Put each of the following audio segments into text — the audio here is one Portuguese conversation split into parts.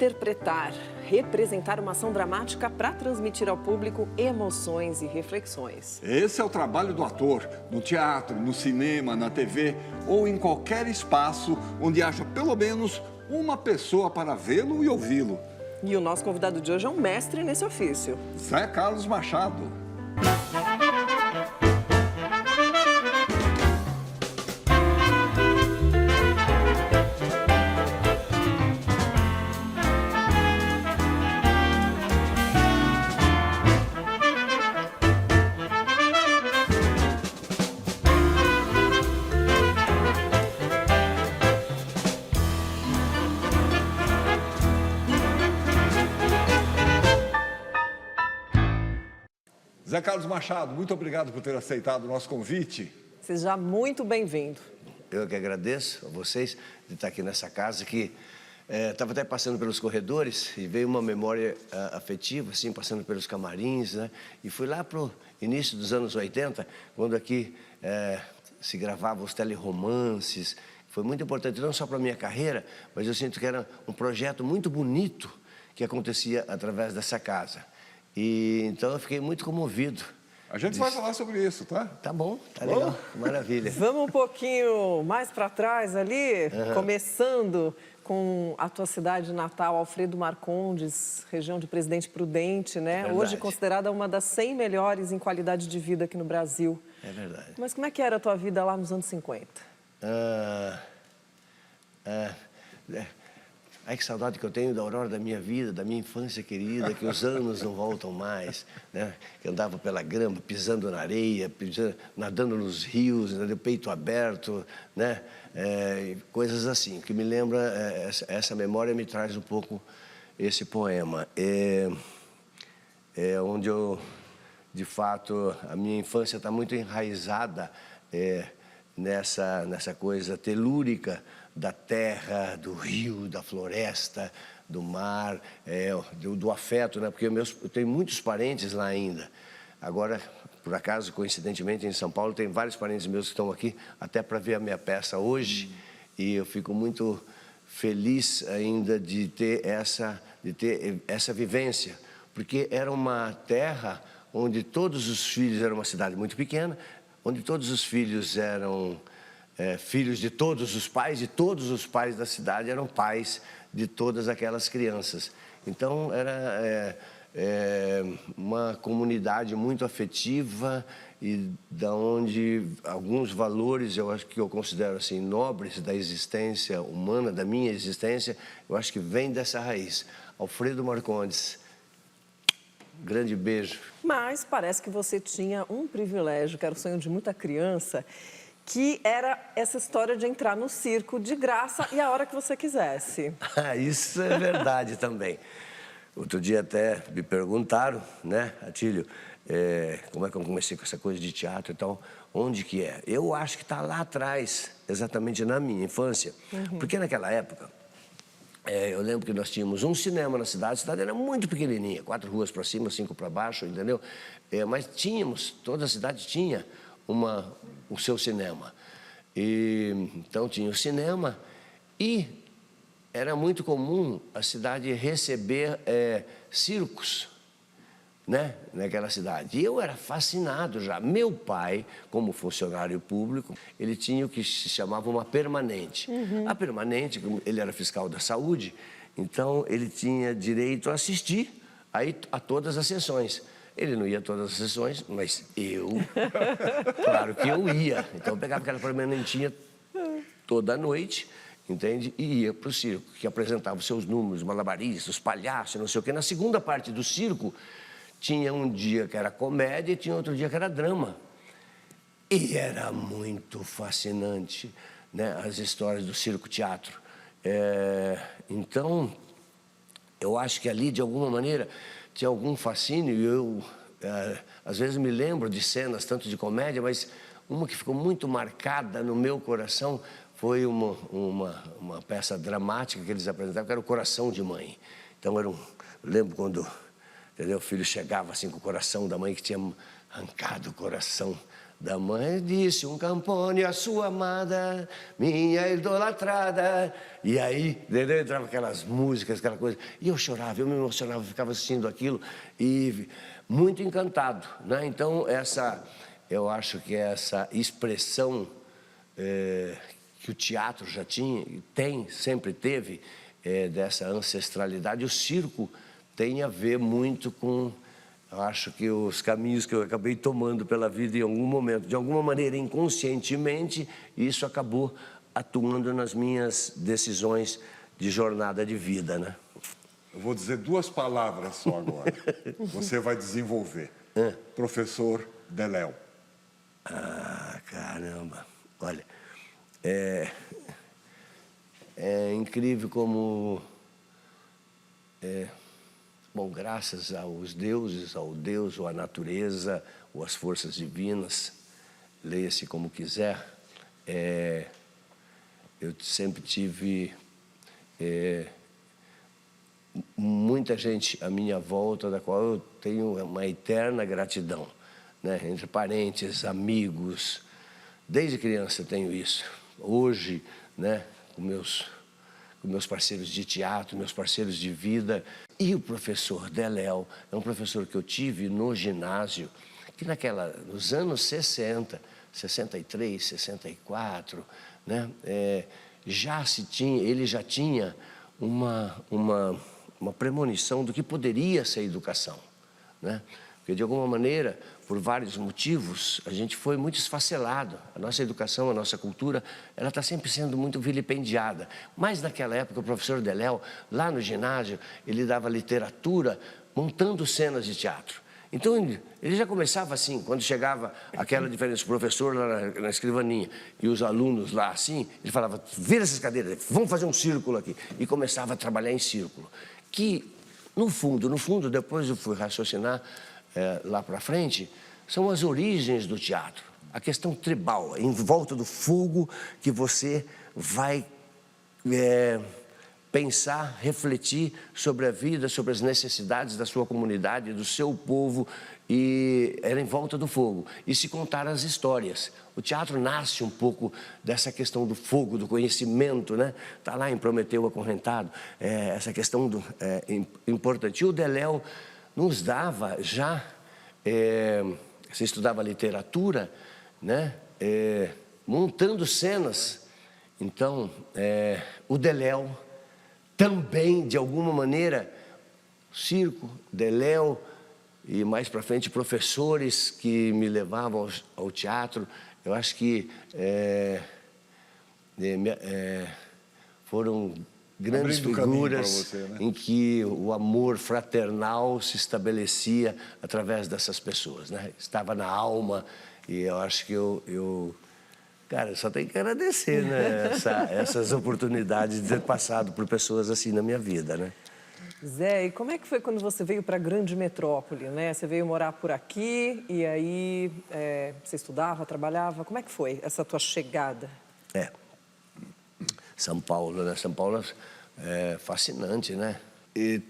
interpretar, representar uma ação dramática para transmitir ao público emoções e reflexões. Esse é o trabalho do ator, no teatro, no cinema, na TV ou em qualquer espaço onde haja pelo menos uma pessoa para vê-lo e ouvi-lo. E o nosso convidado de hoje é um mestre nesse ofício. Zé Carlos Machado. Zé Carlos Machado, muito obrigado por ter aceitado o nosso convite. Seja muito bem-vindo. Eu que agradeço a vocês de estar aqui nessa casa que estava até passando pelos corredores e veio uma memória afetiva, assim, passando pelos camarins, né? E fui lá para o início dos anos 80, quando aqui se gravavam os teleromances. Foi muito importante, não só para a minha carreira, mas eu sinto que era um projeto muito bonito que acontecia através dessa casa. E então eu fiquei muito comovido. A gente vai falar sobre isso, tá? Tá bom, tá legal, maravilha. Vamos um pouquinho mais para trás ali, começando com a tua cidade natal, Alfredo Marcondes, região de Presidente Prudente, né? Verdade. Hoje considerada uma das 100 melhores em qualidade de vida aqui no Brasil. É verdade. Mas como é que era a tua vida lá nos anos 50? Ai, que saudade que eu tenho da aurora da minha vida, da minha infância querida, que os anos não voltam mais, né? Que andava pela grama, pisando na areia, nadando nos rios, né? De peito aberto, né? Coisas assim, que me lembra, essa memória me traz um pouco esse poema. Onde eu, de fato, a minha infância está muito enraizada nessa coisa telúrica da terra, do rio, da floresta, do mar, do afeto, né? Porque eu tenho muitos parentes lá ainda. Agora, por acaso, coincidentemente, em São Paulo, tem vários parentes meus que estão aqui até para ver a minha peça hoje. E eu fico muito feliz ainda de ter essa vivência, porque era uma terra onde todos os filhos, era uma cidade muito pequena, onde todos os filhos eram filhos de todos os pais, e todos os pais da cidade eram pais de todas aquelas crianças. Então, era uma comunidade muito afetiva e da onde alguns valores, eu acho que eu considero assim, nobres da existência humana, da minha existência, eu acho que vem dessa raiz. Alfredo Marcondes, grande beijo. Mas parece que você tinha um privilégio, que era o sonho de muita criança, que era essa história de entrar no circo de graça e a hora que você quisesse. Isso é verdade também. Outro dia até me perguntaram, né, Atílio, como é que eu comecei com essa coisa de teatro e tal, onde que é? Eu acho que está lá atrás, exatamente na minha infância, porque naquela época, eu lembro que nós tínhamos um cinema na cidade, a cidade era muito pequenininha, 4 ruas para cima, 5 para baixo, entendeu? Mas tínhamos, toda a cidade tinha o seu cinema. Então tinha o cinema e era muito comum a cidade receber circos, né, naquela cidade. E eu era fascinado já. Meu pai, como funcionário público, ele tinha o que se chamava uma permanente. A permanente, ele era fiscal da saúde, então ele tinha direito a assistir a todas as sessões. Ele não ia a todas as sessões, mas claro que eu ia. Então eu pegava aquela permanentinha toda noite, entende? E ia para o circo, que apresentava os seus números, malabaristas, palhaços, não sei o quê. Na segunda parte do circo, tinha um dia que era comédia e tinha outro dia que era drama. E era muito fascinante, né, as histórias do circo-teatro. Então, eu acho que ali, de alguma maneira, tinha algum fascínio, e eu, às vezes, me lembro de cenas, tanto de comédia, mas uma que ficou muito marcada no meu coração foi uma peça dramática que eles apresentavam, que era o Coração de Mãe. Então, eu lembro quando, entendeu, o filho chegava assim com o coração da mãe, que tinha arrancado o coração Da mãe disse um Campone, a sua amada, minha idolatrada. E aí, entendeu? Entrava aquelas músicas, aquela coisa. E eu chorava, eu me emocionava, ficava assistindo aquilo e muito encantado, né? Então, eu acho que essa expressão que o teatro já tinha, sempre teve, dessa ancestralidade, o circo tem a ver muito com... Eu acho que os caminhos que eu acabei tomando pela vida em algum momento, de alguma maneira inconscientemente, isso acabou atuando nas minhas decisões de jornada de vida, né? Eu vou dizer 2 palavras só agora. Você vai desenvolver. Professor Deléo. Ah, caramba. Olha, é incrível como... Bom, graças aos deuses, ao Deus, ou à natureza, ou às forças divinas, leia-se como quiser, eu sempre tive muita gente à minha volta, da qual eu tenho uma eterna gratidão, né? Entre parentes, amigos, desde criança eu tenho isso. Hoje, né, com meus parceiros de teatro, meus parceiros de vida. E o professor Deléo é um professor que eu tive no ginásio, que nos anos 60, 63, 64, né, ele já tinha uma premonição do que poderia ser a educação, né? Porque, de alguma maneira, por vários motivos, a gente foi muito esfacelado. A nossa educação, a nossa cultura, ela está sempre sendo muito vilipendiada. Mas, naquela época, o professor Deléo, lá no ginásio, ele dava literatura montando cenas de teatro. Então, ele já começava assim, quando chegava aquela diferença, o professor lá na escrivaninha e os alunos lá assim, ele falava, vira essas cadeiras, vamos fazer um círculo aqui. E começava a trabalhar em círculo. Que, no fundo, depois eu fui raciocinar, lá para frente, são as origens do teatro. A questão tribal, em volta do fogo que você vai pensar, refletir sobre a vida, sobre as necessidades da sua comunidade, do seu povo, e era em volta do fogo. E se contar as histórias. O teatro nasce um pouco dessa questão do fogo, do conhecimento, né? Está lá em Prometeu Acorrentado, essa questão importante. E o Deléo nos dava já, você estudava literatura, né? Montando cenas. Então, o Deléo também, de alguma maneira, circo, Deléo e mais para frente professores que me levavam ao teatro, eu acho que foram grandes figuras você, né? em que o amor fraternal se estabelecia através dessas pessoas, né? Estava na alma e eu acho que cara, eu só tenho que agradecer, né, essas oportunidades de ter passado por pessoas assim na minha vida, né? Zé, e como é que foi quando você veio para a grande metrópole, né? Você veio morar por aqui e aí você estudava, trabalhava. Como é que foi essa tua chegada? São Paulo, né? São Paulo é fascinante, né? E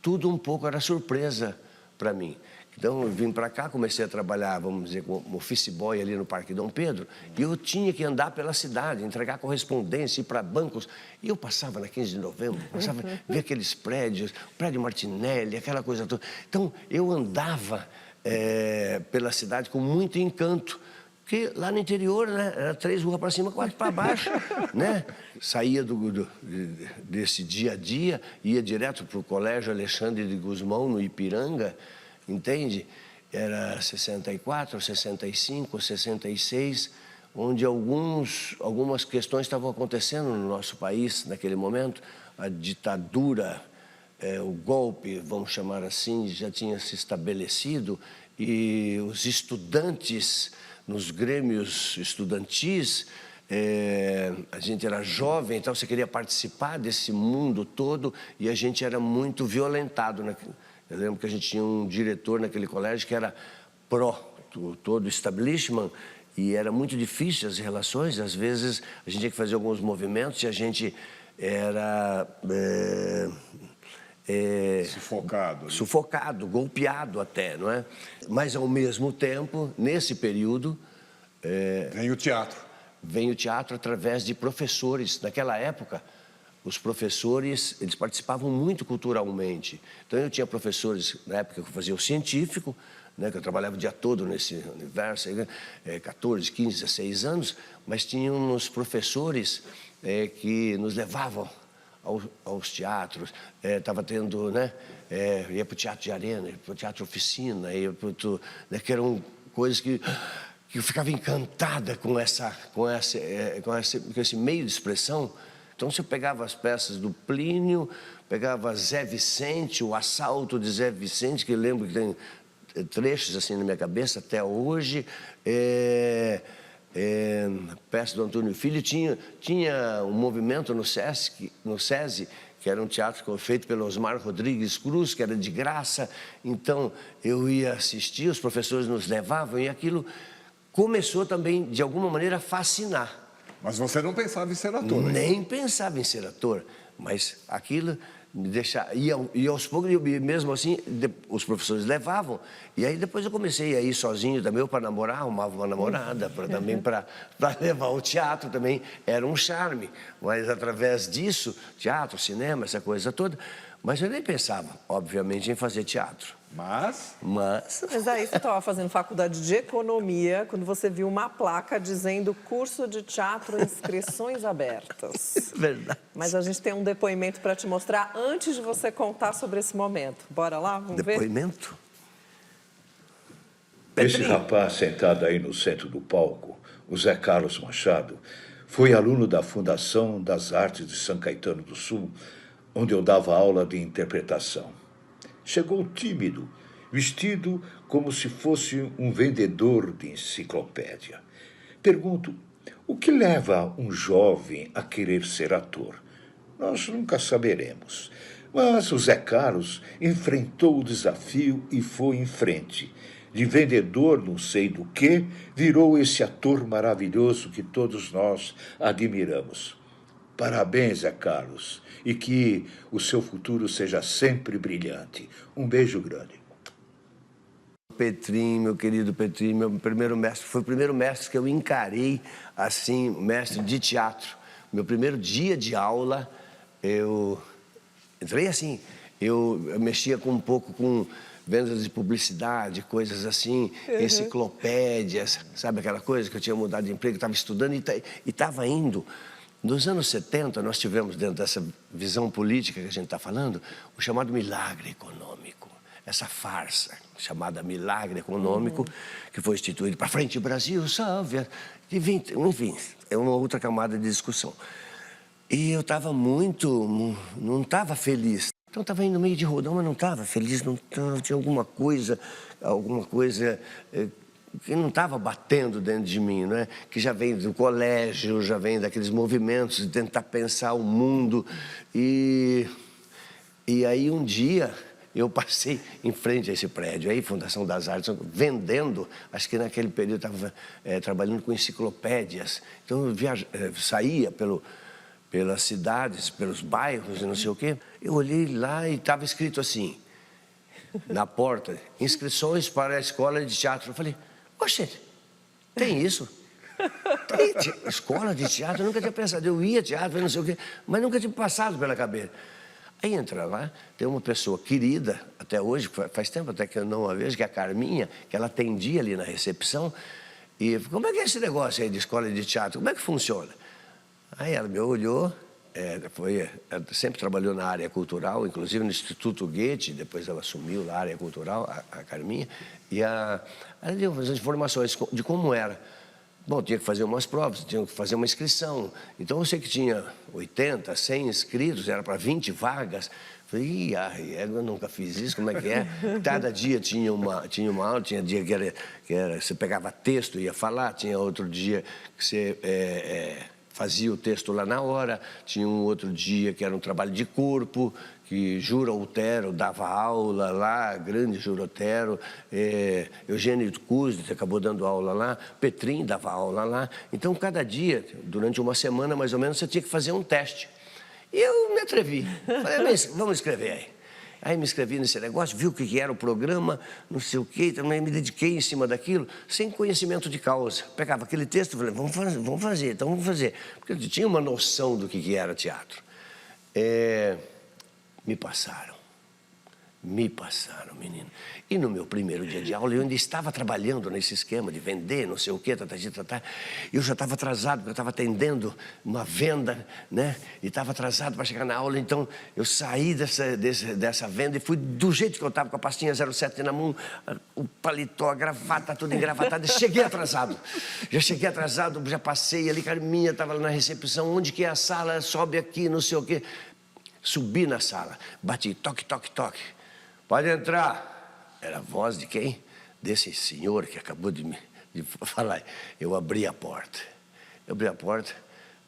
tudo um pouco era surpresa para mim. Então, eu vim para cá, comecei a trabalhar, vamos dizer, como office boy ali no Parque Dom Pedro, e eu tinha que andar pela cidade, entregar correspondência, ir para bancos. E eu passava na 15 de novembro, passava a ver aqueles prédios, o prédio Martinelli, aquela coisa toda. Então, eu andava pela cidade com muito encanto. Porque lá no interior, né, era 3 ruas para cima, 4 para baixo, né? Saía desse dia a dia, ia direto para o Colégio Alexandre de Gusmão, no Ipiranga, entende? Era 64, 65, 66, onde algumas questões estavam acontecendo no nosso país naquele momento. A ditadura, o golpe, vamos chamar assim, já tinha se estabelecido e os estudantes nos grêmios estudantis, a gente era jovem, então você queria participar desse mundo todo e a gente era muito violentado. Eu lembro que a gente tinha um diretor naquele colégio que era todo o establishment e era muito difícil as relações. Às vezes a gente tinha que fazer alguns movimentos e a gente era sufocado, golpeado até, não é? Mas, ao mesmo tempo, nesse período, Vem o teatro. Vem o teatro através de professores. Naquela época, os professores, eles participavam muito culturalmente. Então, eu tinha professores, na época que eu fazia o científico, né, que eu trabalhava o dia todo nesse universo, 14, 15, 16 anos, mas tínhamos professores que nos levavam aos teatros. Estava tendo, né, ia para o teatro de arena, ia para o teatro oficina, ia para né, que eram coisas que eu ficava encantada com esse meio de expressão. Então, você pegava as peças do Plínio, pegava Zé Vicente, o assalto de Zé Vicente, que eu lembro que tem trechos assim na minha cabeça até hoje, peça do Antônio Filho, tinha um movimento no SESI, que era um teatro feito pelo Osmar Rodrigues Cruz, que era de graça. Então, eu ia assistir, os professores nos levavam, e aquilo começou também, de alguma maneira, a fascinar. Mas você não pensava em ser ator, hein? Nem pensava em ser ator, mas aquilo me deixava... E aos poucos, mesmo assim, os professores levavam. E aí depois eu comecei a ir sozinho também, ou para namorar, arrumava uma namorada, também para levar o teatro também. Era um charme, mas através disso, teatro, cinema, essa coisa toda. Mas eu nem pensava, obviamente, em fazer teatro. Mas aí você estava fazendo faculdade de economia quando você viu uma placa dizendo curso de teatro, inscrições abertas. Verdade. Mas a gente tem um depoimento para te mostrar antes de você contar sobre esse momento. Bora lá, vamos ver? Depoimento? Esse rapaz sentado aí no centro do palco, o Zé Carlos Machado, foi aluno da Fundação das Artes de São Caetano do Sul, onde eu dava aula de interpretação. Chegou tímido, vestido como se fosse um vendedor de enciclopédia. Pergunto, o que leva um jovem a querer ser ator? Nós nunca saberemos. Mas o Zé Carlos enfrentou o desafio e foi em frente. De vendedor não sei do que, virou esse ator maravilhoso que todos nós admiramos. Parabéns, Zé Carlos, e que o seu futuro seja sempre brilhante. Um beijo grande. Petrinho, meu querido Petrinho, meu primeiro mestre, foi o primeiro mestre que eu encarei assim, mestre de teatro. Meu primeiro dia de aula, eu entrei assim, eu mexia um pouco com vendas de publicidade, coisas assim, enciclopédias, sabe aquela coisa que eu tinha mudado de emprego, estava estudando e estava indo. Nos anos 70, nós tivemos, dentro dessa visão política que a gente está falando, o chamado milagre econômico. Essa farsa chamada milagre econômico, que foi instituído para frente, Brasil, salve, enfim, é uma outra camada de discussão. E eu estava não estava feliz. Então, estava indo meio de rodão, mas não estava feliz, não tava, tinha alguma coisa que não estava batendo dentro de mim, né? Que já vem do colégio, já vem daqueles movimentos de tentar pensar o mundo. E aí, um dia, eu passei em frente a esse prédio, aí, Fundação das Artes, vendendo, acho que naquele período eu estava trabalhando com enciclopédias. Então, eu saía pelas cidades, pelos bairros e não sei o quê. Eu olhei lá e estava escrito assim, na porta, inscrições para a escola de teatro. Eu falei, oxe, tem isso? Tem escola de teatro? Eu nunca tinha pensado. Eu ia teatro, não sei o quê, mas nunca tinha passado pela cabeça. Aí entra lá, tem uma pessoa querida, até hoje, faz tempo até que eu não a vejo, que é a Carminha, que ela atendia ali na recepção. E como é que é esse negócio aí de escola de teatro? Como é que funciona? Aí ela me olhou, ela sempre trabalhou na área cultural, inclusive no Instituto Goethe, depois ela assumiu na área cultural, a Carminha, e ela deu as informações de como era. Bom, tinha que fazer umas provas, tinha que fazer uma inscrição. Então, eu sei que tinha 80, 100 inscritos, era para 20 vagas. Falei, eu nunca fiz isso, como é que é? Cada dia tinha uma aula, tinha dia que era você pegava texto e ia falar, tinha outro dia que você fazia o texto lá na hora, tinha um outro dia que era um trabalho de corpo, que Jura Otero dava aula lá, grande Jura Otero, Eugênio Kuznis acabou dando aula lá, Petrinho dava aula lá. Então, cada dia, durante uma semana mais ou menos, você tinha que fazer um teste. E eu me atrevi, falei, mas vamos escrever aí. Aí me inscrevi nesse negócio, vi o que era o programa, não sei o quê, também me dediquei em cima daquilo, sem conhecimento de causa. Pegava aquele texto e falei, vamos fazer, então vamos fazer. Porque eu tinha uma noção do que era teatro. Me passaram, menino. E no meu primeiro dia de aula, eu ainda estava trabalhando nesse esquema de vender, não sei o quê, eu já estava atrasado, porque eu estava atendendo uma venda, né? E estava atrasado para chegar na aula, então eu saí dessa venda e fui do jeito que eu estava, com a pastinha 07 na mão, o paletó, a gravata, tudo engravatado, e cheguei atrasado. Já cheguei atrasado, já passei ali, Carminha estava lá na recepção, onde que é a sala, sobe aqui, não sei o quê. Subi na sala, bati, toque, toque, toque. Pode entrar. Era a voz de quem? Desse senhor que acabou de falar. Eu abri a porta.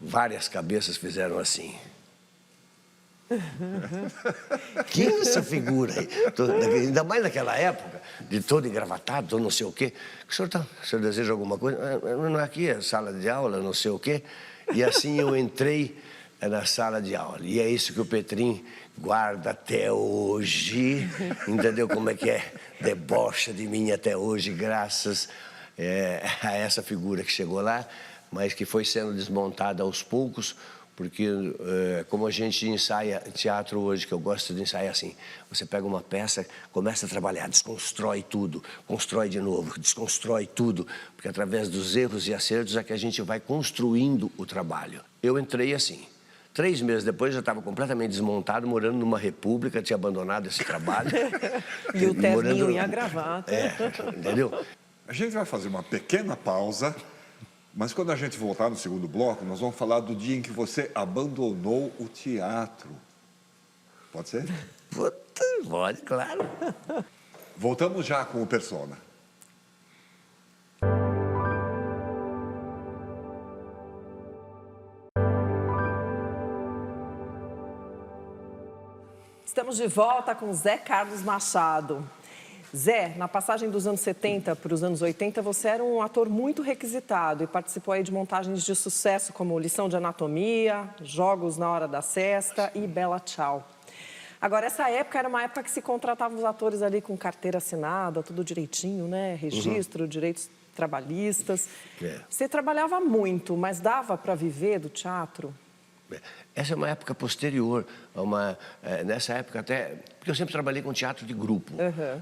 Várias cabeças fizeram assim. Que é essa figura aí? Ainda mais naquela época, de todo engravatado, todo não sei o quê. O senhor deseja alguma coisa? Não, aqui é sala de aula, não sei o quê. E assim eu entrei na sala de aula. E é isso que o Petrinho guarda até hoje, entendeu como é que é? Debocha de mim até hoje, graças a essa figura que chegou lá, mas que foi sendo desmontada aos poucos, porque como a gente ensaia teatro hoje, que eu gosto de ensaiar assim, você pega uma peça, começa a trabalhar, desconstrói tudo, constrói de novo, desconstrói tudo, porque através dos erros e acertos é que a gente vai construindo o trabalho. Eu entrei assim. 3 meses depois, eu estava completamente desmontado, morando numa república, tinha abandonado esse trabalho. E o terninho e a gravata. Entendeu? A gente vai fazer uma pequena pausa, mas quando a gente voltar no segundo bloco, nós vamos falar do dia em que você abandonou o teatro. Pode ser? Pode, claro. Voltamos já com o Persona. Estamos de volta com Zé Carlos Machado. Zé, na passagem dos anos 70 para os anos 80, você era um ator muito requisitado e participou aí de montagens de sucesso como Lição de Anatomia, Jogos na Hora da Sesta e Bela Tchau. Agora, essa época era uma época que se contratavam os atores ali com carteira assinada, tudo direitinho, né? Registro, direitos trabalhistas. Você trabalhava muito, mas dava para viver do teatro? Essa é uma época posterior, nessa época até, porque eu sempre trabalhei com teatro de grupo,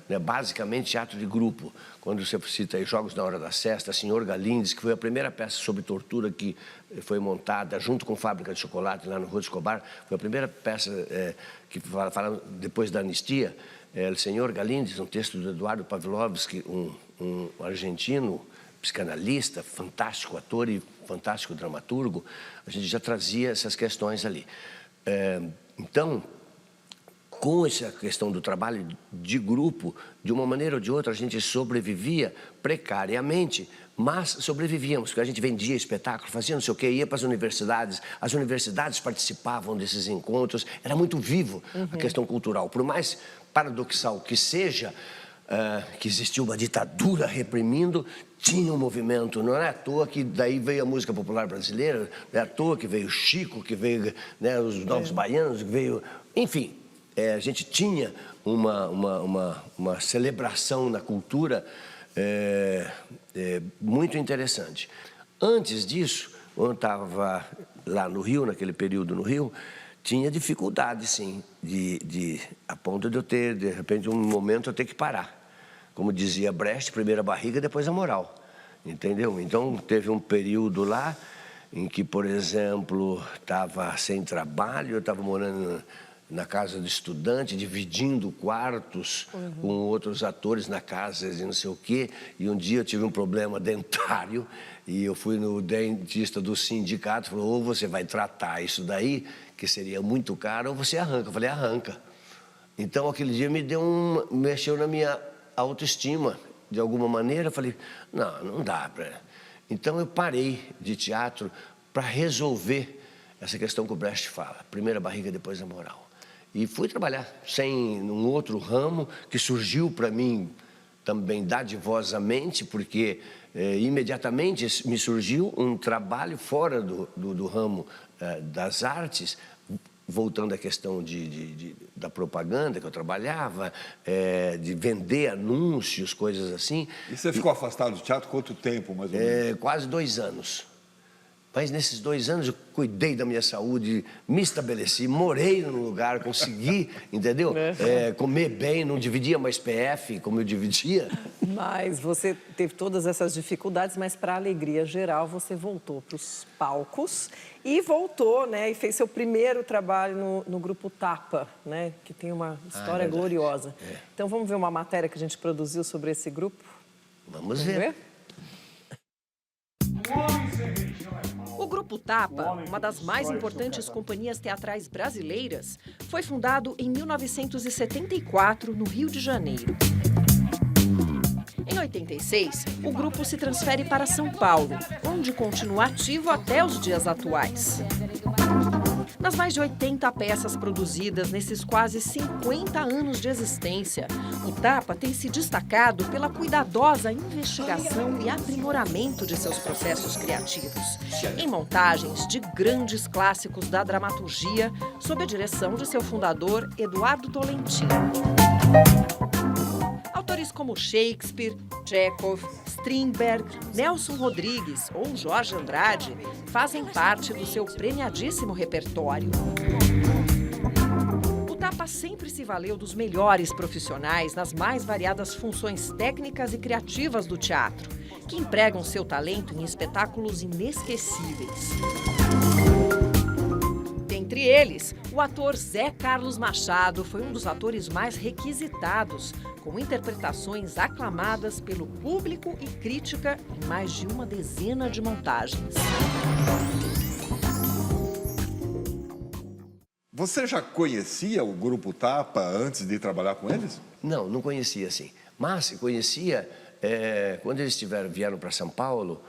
né? Basicamente teatro de grupo. Quando você cita aí Jogos na Hora da Sesta, Senhor Galindes, que foi a primeira peça sobre tortura que foi montada junto com Fábrica de Chocolate lá no Rua Escobar, foi a primeira peça que fala depois da anistia, Senhor Galindes, um texto do Eduardo Pavlovsky, um argentino, psicanalista, fantástico ator e fantástico dramaturgo, a gente já trazia essas questões ali. Então, com essa questão do trabalho de grupo, de uma maneira ou de outra, a gente sobrevivia precariamente, mas sobrevivíamos, porque a gente vendia espetáculo, fazia não sei o quê, ia para as universidades participavam desses encontros, era muito vivo a questão cultural. Por mais paradoxal que seja, que existia uma ditadura reprimindo, tinha um movimento. Não é à toa que daí veio a música popular brasileira, não é à toa que veio Chico, que veio, né, os Novos Baianos, que veio... Enfim, a gente tinha uma celebração na cultura muito interessante. Antes disso, quando eu estava lá no Rio, naquele período no Rio, tinha dificuldade, sim, a ponto de eu ter, de repente, um momento eu ter que parar. Como dizia Brecht, primeiro a barriga, depois a moral, entendeu? Então, teve um período lá em que, por exemplo, estava sem trabalho, eu estava morando na casa do estudante, dividindo quartos com outros atores na casa de não sei o quê, e um dia eu tive um problema dentário e eu fui no dentista do sindicato, falou, ou você vai tratar isso daí, que seria muito caro, ou você arranca. Eu falei, arranca. Então, aquele dia mexeu na minha autoestima, de alguma maneira. Eu falei, não dá para... Então, eu parei de teatro para resolver essa questão que o Brecht fala. Primeiro a barriga, depois a moral. E fui trabalhar sem um outro ramo que surgiu para mim também dadivosamente, porque imediatamente me surgiu um trabalho fora do ramo das artes, voltando à questão da propaganda que eu trabalhava, de vender anúncios, coisas assim. E você ficou afastado do teatro quanto tempo, mais ou menos? Quase 2 anos. Mas nesses 2 anos eu cuidei da minha saúde, me estabeleci, morei num lugar, consegui, entendeu? Comer bem, não dividia mais PF como eu dividia. Mas você teve todas essas dificuldades, mas para a alegria geral você voltou para os palcos e voltou, né? E fez seu primeiro trabalho no Grupo Tapa, né? Que tem uma história gloriosa. Então vamos ver uma matéria que a gente produziu sobre esse grupo? Vamos ver. O Grupo Tapa, uma das mais importantes companhias teatrais brasileiras, foi fundado em 1974, no Rio de Janeiro. Em 86, o grupo se transfere para São Paulo, onde continua ativo até os dias atuais. Nas mais de 80 peças produzidas nesses quase 50 anos de existência, o Tapa tem se destacado pela cuidadosa investigação e aprimoramento de seus processos criativos, em montagens de grandes clássicos da dramaturgia, sob a direção de seu fundador, Eduardo Tolentino. Autores como Shakespeare, Chekhov, Strindberg, Nelson Rodrigues ou Jorge Andrade fazem parte do seu premiadíssimo repertório. O Tapa sempre se valeu dos melhores profissionais nas mais variadas funções técnicas e criativas do teatro, que empregam seu talento em espetáculos inesquecíveis. Dentre eles, o ator Zé Carlos Machado foi um dos atores mais requisitados, com interpretações aclamadas pelo público e crítica em mais de uma dezena de montagens. Você já conhecia o Grupo Tapa antes de trabalhar com eles? Não conhecia assim. Mas conhecia, quando eles vieram para São Paulo,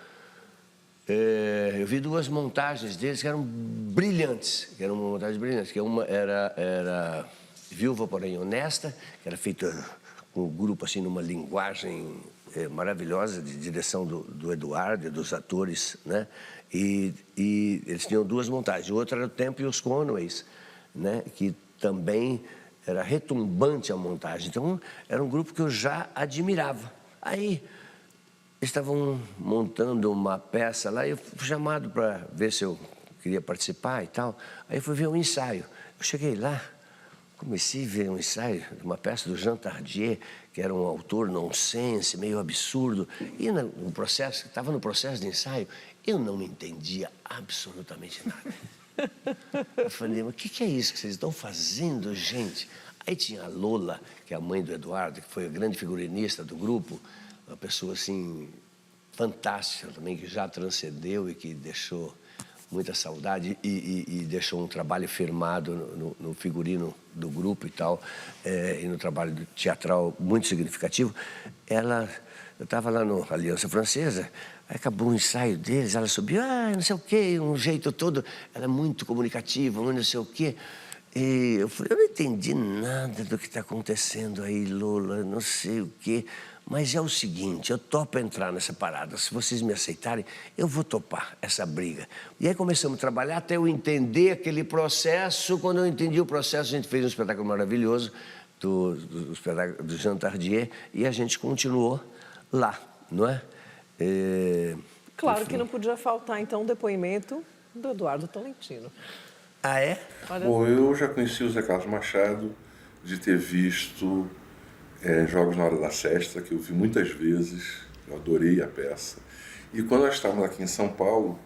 eu vi 2 montagens deles que eram brilhantes, que uma era Viúva, porém honesta, que era feita com o grupo assim numa linguagem maravilhosa de direção do Eduardo e dos atores, né? E eles tinham 2 montagens. Outra era o Tempo e os Conways, né? Que também era retumbante a montagem. Então era um grupo que eu já admirava. Aí estavam montando uma peça lá e eu fui chamado para ver se eu queria participar e tal. Aí eu fui ver um ensaio. Eu cheguei lá, comecei a ver um ensaio de uma peça do Jean Tardieu, que era um autor nonsense, meio absurdo. E no processo, estava no processo de ensaio, eu não entendia absolutamente nada. Eu falei, mas o que é isso que vocês estão fazendo, gente? Aí tinha a Lola, que é a mãe do Eduardo, que foi a grande figurinista do grupo, uma pessoa assim fantástica também, que já transcendeu e que deixou muita saudade e deixou um trabalho firmado no figurino do grupo e tal, e no trabalho teatral muito significativo. Eu estava lá no Aliança Francesa, aí acabou o ensaio deles, ela subiu, não sei o quê, um jeito todo, ela é muito comunicativa, não sei o quê. E eu falei, eu não entendi nada do que está acontecendo aí, Lola, não sei o quê. Mas é o seguinte, eu topo entrar nessa parada. Se vocês me aceitarem, eu vou topar essa briga. E aí começamos a trabalhar até eu entender aquele processo. Quando eu entendi o processo, a gente fez um espetáculo maravilhoso do Jean Tardieu e a gente continuou lá, não é? Claro que não podia faltar, então, o depoimento do Eduardo Tolentino. Ah, é? Bom, eu já conheci o Zé Carlos Machado de ter visto Jogos na Hora da Sesta, que eu vi muitas vezes, eu adorei a peça. E quando nós estávamos aqui em São Paulo,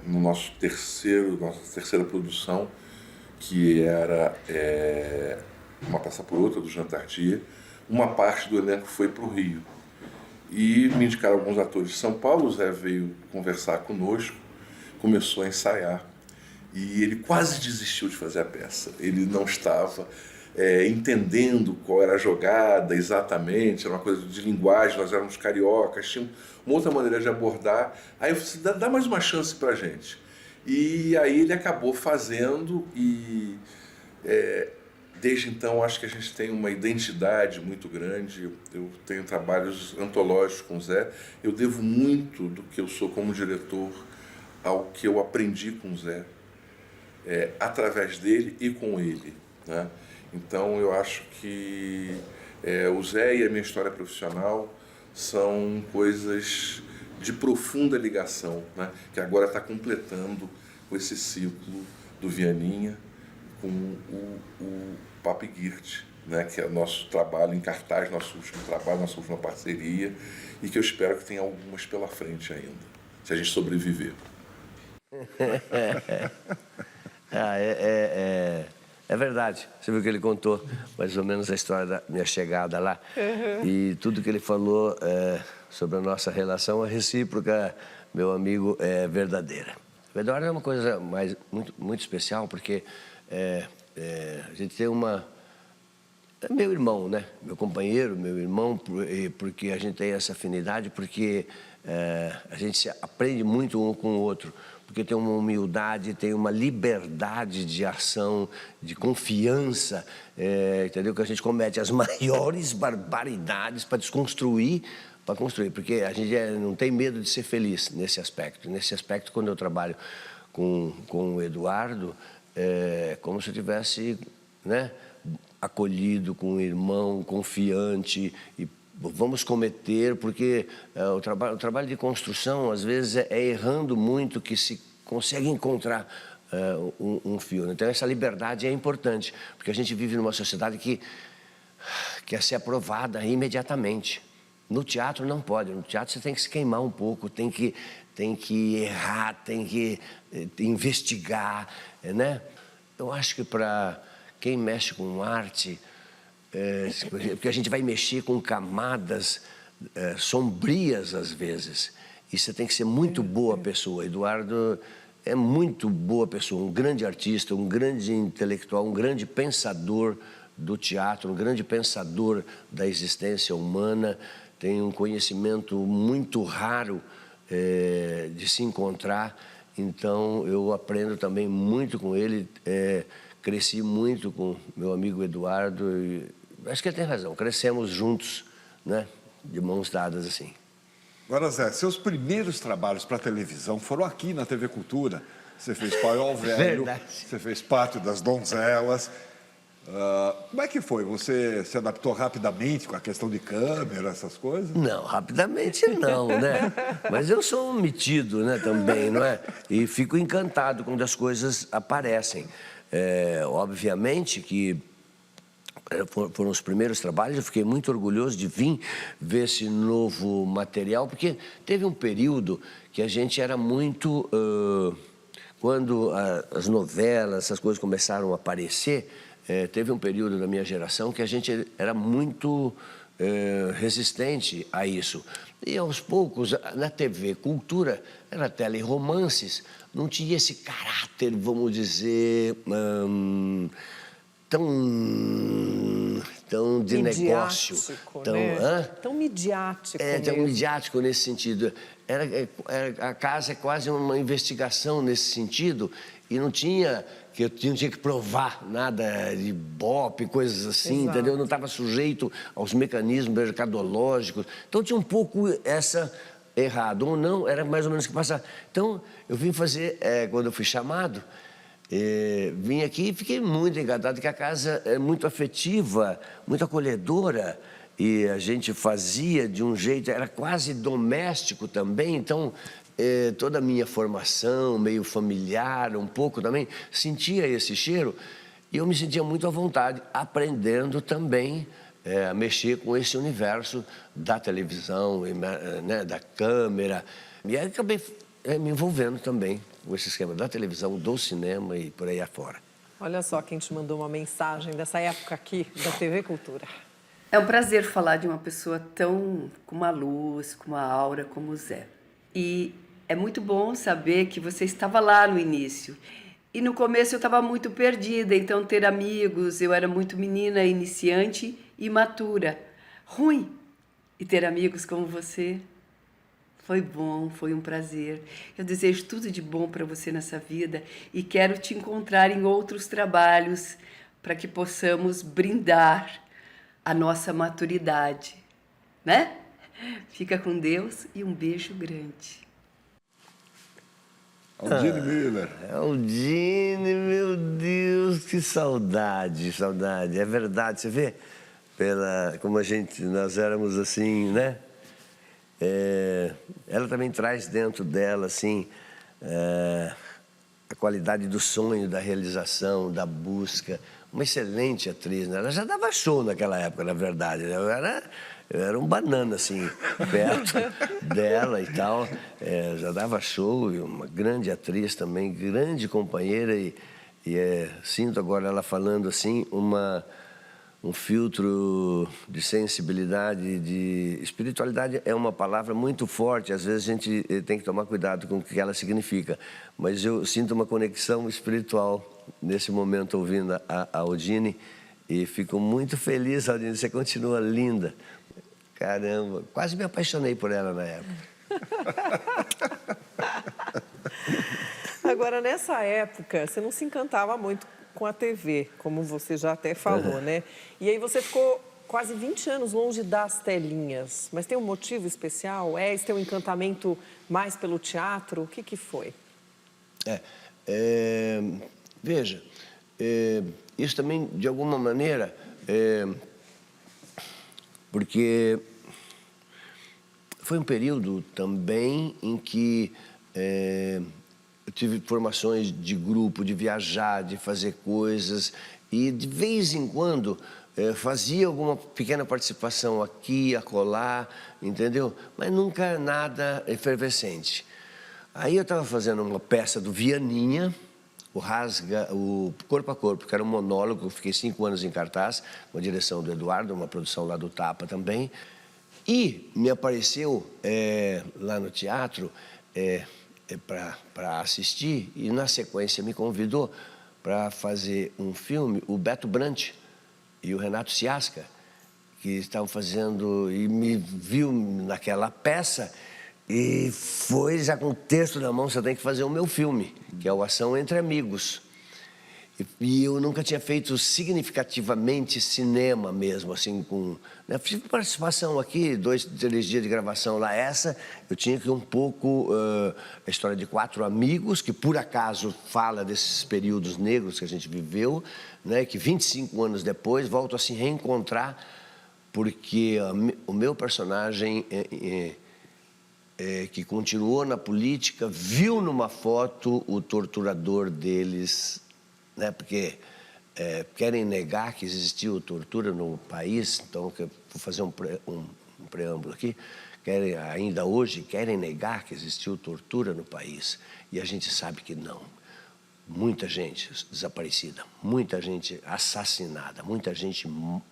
no nossa terceira produção, que era Uma Peça por Outra, do Jean Tardieu, uma parte do elenco foi para o Rio. E me indicaram alguns atores de São Paulo, o Zé veio conversar conosco, começou a ensaiar. E ele quase desistiu de fazer a peça. Ele não estava entendendo qual era a jogada exatamente, era uma coisa de linguagem, nós éramos cariocas, tinha uma outra maneira de abordar. Aí eu falei, dá mais uma chance pra gente. E aí ele acabou fazendo e desde então acho que a gente tem uma identidade muito grande. Eu tenho trabalhos antológicos com o Zé. Eu devo muito do que eu sou como diretor ao que eu aprendi com o Zé. através dele e com ele, né? Então eu acho que o Zé e a minha história profissional são coisas de profunda ligação, né? Que agora está completando com esse ciclo do Vianinha com o Papi Girt, né? Que é o nosso trabalho em cartaz, nosso último trabalho, nossa última parceria, e que eu espero que tenha algumas pela frente ainda, se a gente sobreviver. É verdade. Você viu que ele contou mais ou menos a história da minha chegada lá. E tudo que ele falou sobre a nossa relação é recíproca, meu amigo, é verdadeira. O Eduardo é uma coisa muito especial, porque a gente tem é meu irmão, né? Meu companheiro, meu irmão, porque a gente tem essa afinidade, porque a gente se aprende muito um com o outro, porque tem uma humildade, tem uma liberdade de ação, de confiança, entendeu? Que a gente comete as maiores barbaridades para desconstruir, para construir, porque a gente não tem medo de ser feliz nesse aspecto. Nesse aspecto, quando eu trabalho com o Eduardo, é como se eu tivesse, né, acolhido com um irmão, confiante, e vamos cometer, porque o trabalho de construção, às vezes, é errando muito que se consegue encontrar um fio. Então, essa liberdade é importante, porque a gente vive numa sociedade que quer ser aprovada imediatamente. No teatro não pode. No teatro você tem que se queimar um pouco, tem que errar, tem que investigar, né? Eu acho que para quem mexe com arte, porque a gente vai mexer com camadas sombrias às vezes, e você tem que ser muito boa pessoa. Eduardo é muito boa pessoa, um grande artista, um grande intelectual, um grande pensador do teatro, um grande pensador da existência humana, tem um conhecimento muito raro de se encontrar. Então eu aprendo também muito com ele, cresci muito com meu amigo Eduardo e acho que ele tem razão, crescemos juntos, né, de mãos dadas assim. Agora, Zé, seus primeiros trabalhos para televisão foram aqui na TV Cultura. Você fez Paiol Velho, Verdade. Você fez Pátio das Donzelas. Como é que foi? Você se adaptou rapidamente com a questão de câmera, essas coisas? Não, rapidamente não, né? Mas eu sou um metido, né, também, não é? E fico encantado quando as coisas aparecem. Obviamente que foram os primeiros trabalhos, eu fiquei muito orgulhoso de vir ver esse novo material, porque teve um período que a gente era muito... quando as novelas, essas coisas começaram a aparecer, teve um período da minha geração que a gente era muito resistente a isso. E aos poucos, na TV Cultura, era teleromances, não tinha esse caráter, vamos dizer, tão de negócio. Tão, né? Tão midiático tão midiático nesse sentido. A casa é quase uma investigação nesse sentido e não tinha que provar nada de bope, coisas assim, exato, entendeu? Não estava sujeito aos mecanismos mercadológicos. Então tinha um pouco essa errado, ou não, era mais ou menos o que passava. Então eu vim fazer, quando eu fui chamado, vim aqui e fiquei muito encantado, que a casa é muito afetiva, muito acolhedora, e a gente fazia de um jeito, era quase doméstico também, então toda a minha formação, meio familiar, um pouco também, sentia esse cheiro, e eu me sentia muito à vontade, aprendendo também a mexer com esse universo da televisão, né, da câmera, e aí acabei me envolvendo também com esse esquema da televisão, do cinema e por aí afora. Olha só quem te mandou uma mensagem dessa época aqui da TV Cultura. É um prazer falar de uma pessoa tão com uma luz, com uma aura como o Zé. E é muito bom saber que você estava lá no início. E no começo eu estava muito perdida, então ter amigos, eu era muito menina, iniciante e imatura. Ruim. E ter amigos como você foi bom, foi um prazer. Eu desejo tudo de bom para você nessa vida e quero te encontrar em outros trabalhos para que possamos brindar a nossa maturidade, né? Fica com Deus e um beijo grande. Aldine Miller. Aldine, meu Deus, que saudade, saudade. É verdade, você vê? Como nós éramos assim, né? Ela também traz dentro dela, assim, a qualidade do sonho, da realização, da busca. Uma excelente atriz, né? Ela já dava show naquela época, na verdade, né? Eu era um banana, assim, perto dela e tal. Já dava show, e uma grande atriz também, grande companheira. Sinto agora ela falando assim, um filtro de sensibilidade, de espiritualidade é uma palavra muito forte. Às vezes a gente tem que tomar cuidado com o que ela significa. Mas eu sinto uma conexão espiritual nesse momento ouvindo a Aldine. E fico muito feliz, Aldine, você continua linda. Caramba, quase me apaixonei por ela na época. Agora, nessa época, você não se encantava muito com a TV, como você já até falou, né? E aí você ficou quase 20 anos longe das telinhas. Mas tem um motivo especial? Esse teu encantamento mais pelo teatro? O que foi? Veja, isso também, de alguma maneira, porque foi um período também em que eu tive formações de grupo, de viajar, de fazer coisas, e de vez em quando fazia alguma pequena participação aqui, acolá, entendeu? Mas nunca nada efervescente. Aí eu estava fazendo uma peça do Vianinha, o Corpo a Corpo, que era um monólogo, eu fiquei 5 anos em cartaz, com a direção do Eduardo, uma produção lá do Tapa também, e me apareceu lá no teatro para assistir, e na sequência me convidou para fazer um filme, o Beto Brant e o Renato Ciasca, que estavam fazendo, e me viu naquela peça, e foi já com o texto na mão: você tem que fazer o meu filme, que é o Ação Entre Amigos. E eu nunca tinha feito significativamente cinema mesmo, assim, né? Tive participação aqui, 2, 3 dias de gravação lá. Essa, eu tinha que um pouco a história de 4 amigos, que por acaso fala desses períodos negros que a gente viveu, né? Que 25 anos depois volto a se reencontrar, porque o meu personagem que continuou na política viu numa foto o torturador deles, né? Porque querem negar que existiu tortura no país. Então, vou fazer um preâmbulo aqui. Ainda hoje querem negar que existiu tortura no país, e a gente sabe que não. Muita gente desaparecida, muita gente assassinada, muita gente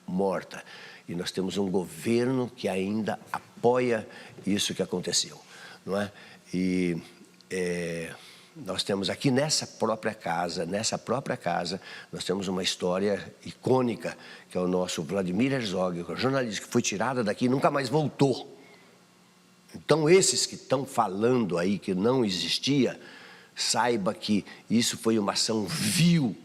morta, e nós temos um governo que ainda apoia isso que aconteceu, não é? E nós temos aqui nessa própria casa, nós temos uma história icônica, que é o nosso Vladimir Herzog, que é um jornalista que foi tirado daqui e nunca mais voltou. Então, esses que estão falando aí que não existia, saiba que isso foi uma ação vil,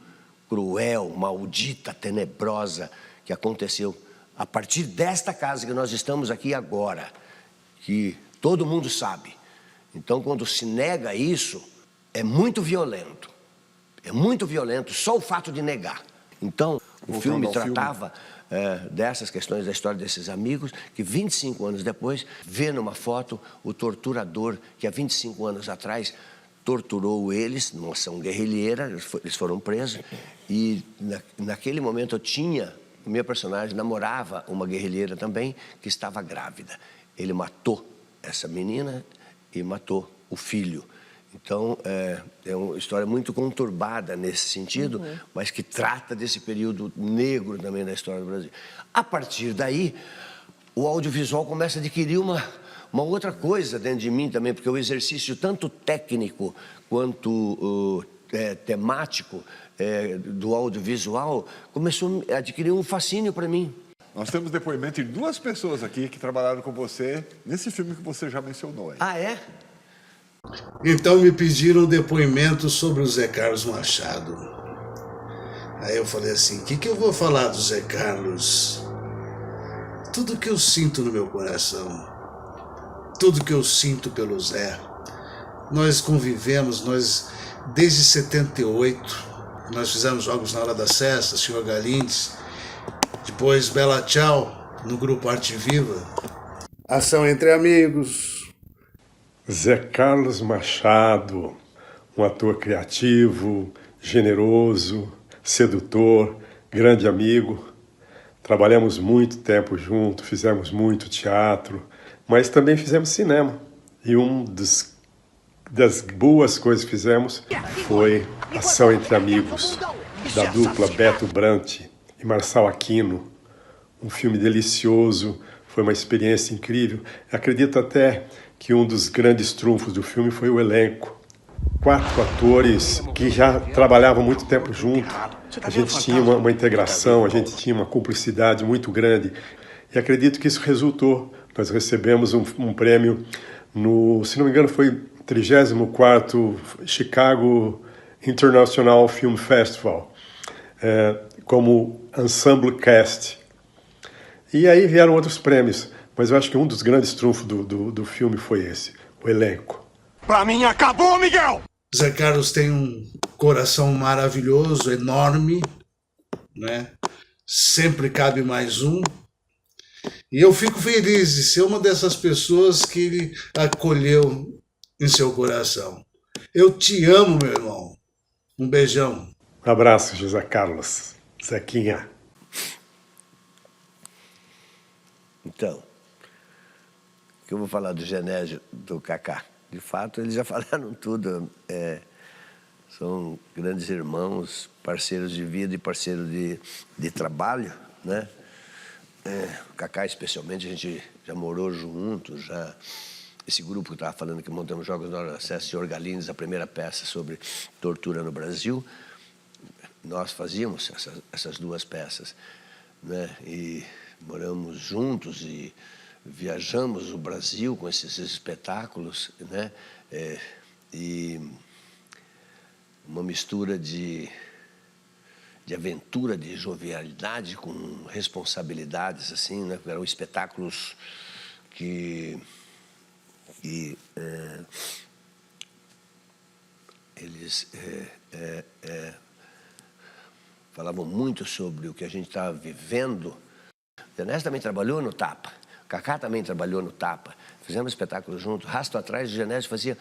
cruel, maldita, tenebrosa, que aconteceu a partir desta casa que nós estamos aqui agora, que todo mundo sabe. Então, quando se nega isso, é muito violento. É muito violento só o fato de negar. Então, o filme tratava dessas questões, da história desses amigos, que 25 anos depois, vê numa foto o torturador que há 25 anos atrás torturou eles, numa ação guerrilheira. Eles foram presos, e naquele momento o meu personagem namorava uma guerrilheira também, que estava grávida. Ele matou essa menina e matou o filho. Então, é uma história muito conturbada nesse sentido, mas que trata desse período negro também da história do Brasil. A partir daí, o audiovisual começa a adquirir uma outra coisa dentro de mim também, porque o exercício tanto técnico quanto temático do audiovisual começou a adquirir um fascínio para mim. Nós temos depoimento de 2 pessoas aqui que trabalharam com você nesse filme que você já mencionou aí. Ah, é? Então me pediram depoimento sobre o Zé Carlos Machado. Aí eu falei assim: o que eu vou falar do Zé Carlos? Tudo que eu sinto no meu coração, tudo que eu sinto pelo Zé, nós convivemos, desde 78, nós fizemos Jogos na Hora da Sesta, Senhor Galindes, depois Bela Tchau, no grupo Arte Viva. Ação entre amigos. Zé Carlos Machado, um ator criativo, generoso, sedutor, grande amigo. Trabalhamos muito tempo juntos, fizemos muito teatro, mas também fizemos cinema. E das boas coisas que fizemos foi Ação entre Amigos, da dupla Beto Brant e Marçal Aquino. Um filme delicioso, foi uma experiência incrível. Acredito até que um dos grandes trunfos do filme foi o elenco. 4 atores que já trabalhavam muito tempo junto. A gente tinha uma integração, a gente tinha uma cumplicidade muito grande. E acredito que isso resultou. Nós recebemos um prêmio no, se não me engano, foi 34º Chicago International Film Festival, como Ensemble Cast. E aí vieram outros prêmios, mas eu acho que um dos grandes trunfos do filme foi esse, o elenco. Pra mim acabou, Miguel! Zé Carlos tem um coração maravilhoso, enorme, né? Sempre cabe mais um. E eu fico feliz de ser uma dessas pessoas que ele acolheu em seu coração. Eu te amo, meu irmão. Um beijão. Um abraço, José Carlos. Zequinha. Então, o que eu vou falar do Genésio, do Cacá? De fato, eles já falaram tudo. São grandes irmãos, parceiros de vida e parceiros de trabalho, né? O Cacá, especialmente, a gente já morou junto, já... Esse grupo que eu estava falando, que montamos Jogos na Hora da Sesta, Senhor Galindes, a primeira peça sobre tortura no Brasil, nós fazíamos essas 2 peças, né? E moramos juntos e viajamos o Brasil com esses espetáculos, né? E uma mistura de aventura, de jovialidade com responsabilidades, assim, né? Eram espetáculos que eles falavam muito sobre o que a gente estava vivendo. O Genésio também trabalhou no Tapa, o Cacá também trabalhou no Tapa. Fizemos espetáculo junto. Rastro Atrás, o Genésio fazia,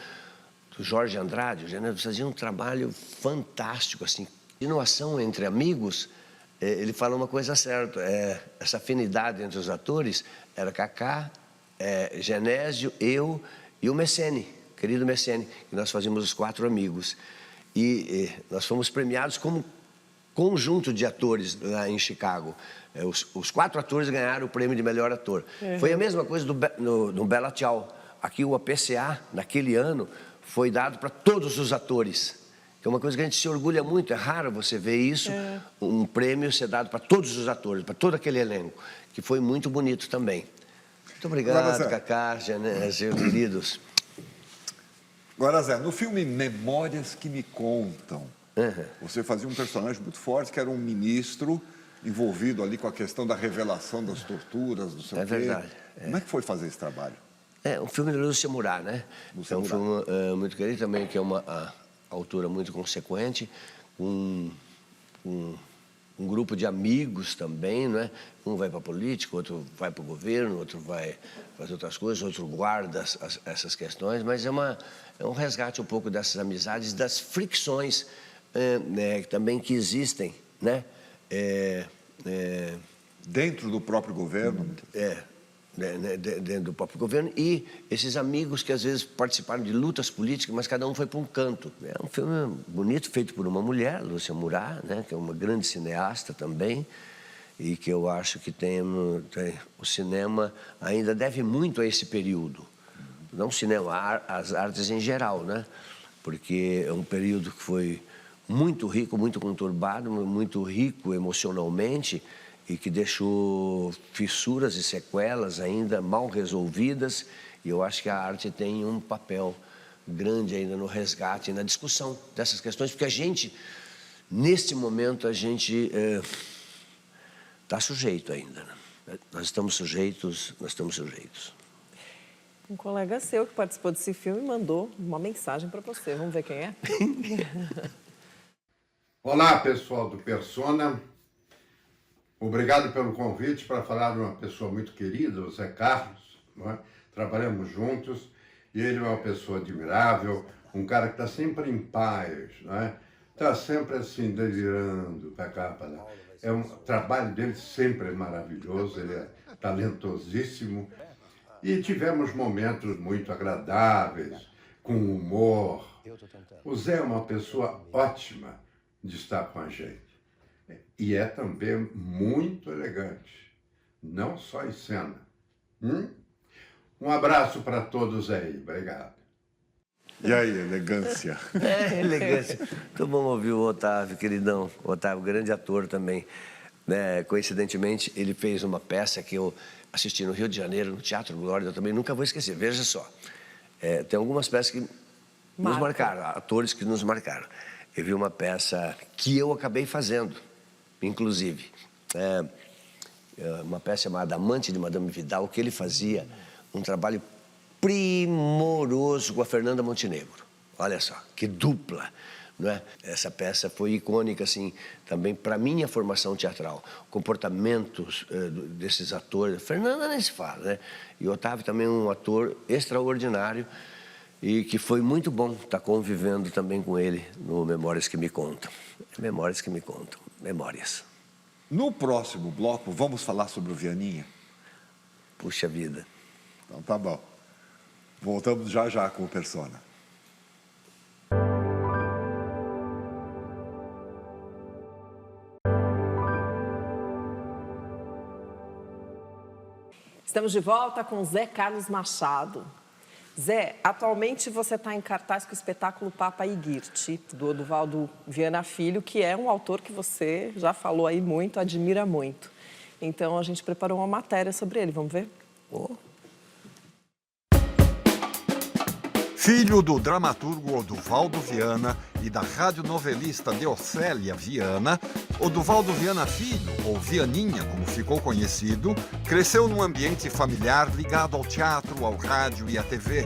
do Jorge Andrade, o Genésio fazia um trabalho fantástico, assim. Continuação entre amigos, ele fala uma coisa certa, essa afinidade entre os atores era Cacá, Genésio, eu e o Messene, querido Messene, que nós fazíamos os 4 amigos. E nós fomos premiados como conjunto de atores lá em Chicago. Os 4 atores ganharam o prêmio de melhor ator. Foi a mesma coisa no Bela Tchau. Aqui o APCA, naquele ano, foi dado para todos os atores. Que é uma coisa que a gente se orgulha muito, é raro você ver isso, um prêmio ser dado para todos os atores, para todo aquele elenco, que foi muito bonito também. Muito obrigado, Cacá, Genésio, queridos. Agora, Zé, no filme Memórias que me Contam, você fazia um personagem muito forte, que era um ministro envolvido ali com a questão da revelação das torturas, do seu quê. Verdade. Como é que foi fazer esse trabalho? Um filme de Lúcia Murat, né? É um filme muito querido também, que é uma autora muito consequente, um grupo de amigos também, né? Um vai para a política, outro vai para o governo, outro vai fazer outras coisas, outro guarda essas questões, mas é um resgate um pouco dessas amizades, das fricções também que existem, né? Dentro do próprio governo? Dentro do próprio governo, e esses amigos que às vezes participaram de lutas políticas, mas cada um foi para um canto. É um filme bonito, feito por uma mulher, Lúcia Murat, né, que é uma grande cineasta também, e que eu acho que o cinema ainda deve muito a esse período. Não o cinema, as artes em geral, né? Porque é um período que foi muito rico, muito conturbado, muito rico emocionalmente, e que deixou fissuras e sequelas ainda mal resolvidas. E eu acho que a arte tem um papel grande ainda no resgate e na discussão dessas questões, porque a gente, neste momento, a gente está sujeito ainda, né? Nós estamos sujeitos. Um colega seu que participou desse filme mandou uma mensagem para você. Vamos ver quem é? Olá, pessoal do Persona. Obrigado pelo convite para falar de uma pessoa muito querida, o Zé Carlos. Não é? Trabalhamos juntos e ele é uma pessoa admirável, um cara que está sempre em paz, não é? Está sempre assim, delirando para cá, para lá. O trabalho dele sempre é maravilhoso, ele é talentosíssimo. E tivemos momentos muito agradáveis, com humor. O Zé é uma pessoa ótima de estar com a gente. E é também muito elegante, não só em cena. Um abraço para todos aí, obrigado. E aí, elegância? Elegância. Muito bom ouvir o Otávio, queridão. O Otávio, grande ator também. Né? Coincidentemente, ele fez uma peça que eu assisti no Rio de Janeiro, no Teatro Glória, eu também nunca vou esquecer. Veja só, tem algumas peças que nos marcaram, atores que nos marcaram. Eu vi uma peça que eu acabei fazendo, inclusive. Uma peça chamada Amante de Madame Vidal, que ele fazia um trabalho primoroso com a Fernanda Montenegro. Olha só, que dupla, não é? Essa peça foi icônica, assim, também para minha formação teatral. Comportamentos desses atores. Fernanda nem se fala, né? E o Otávio também é um ator extraordinário e que foi muito bom estar convivendo também com ele no Memórias que Me Contam. Memórias que Me Contam. Memórias. No próximo bloco, vamos falar sobre o Vianinha? Puxa vida. Então tá bom. Voltamos já já com o Persona. Estamos de volta com Zé Carlos Machado. Zé, atualmente você está em cartaz com o espetáculo Papa e Guirte, do Oduvaldo Viana Filho, que é um autor que você já falou aí muito, admira muito. Então, a gente preparou uma matéria sobre ele, vamos ver? Filho do dramaturgo Oduvaldo Viana e da radionovelista Deocélia Viana, Oduvaldo Viana Filho, ou Vianinha, como ficou conhecido, cresceu num ambiente familiar ligado ao teatro, ao rádio e à TV.